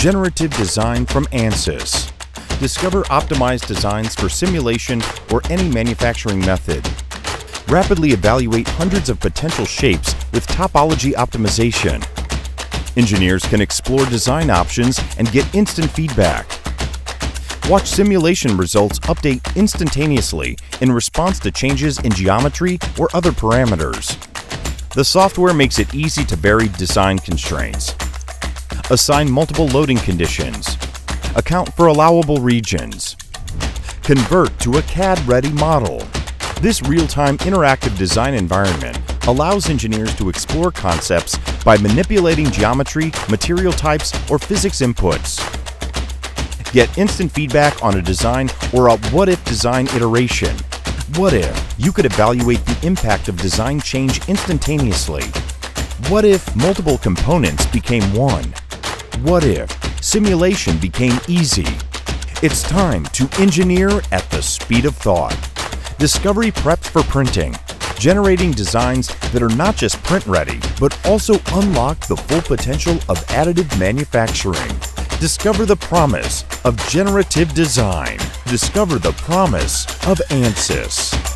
Generative design from ANSYS. Discover optimized designs for simulation or any manufacturing method. Rapidly evaluate hundreds of potential shapes with topology optimization. Engineers can explore design options and get instant feedback. Watch simulation results update instantaneously in response to changes in geometry or other parameters. The software makes it easy to vary design constraints. Assign multiple loading conditions. Account for allowable regions. Convert to a CAD-ready model. This real-time interactive design environment allows engineers to explore concepts by manipulating geometry, material types, or physics inputs. Get instant feedback on a design or a what-if design iteration. What if you could evaluate the impact of design change instantaneously? What if multiple components became one? What if simulation became easy? It's time to engineer at the speed of thought. Discovery preps for printing, generating designs that are not just print-ready, but also unlock the full potential of additive manufacturing. Discover the promise of generative design. Discover the promise of ANSYS.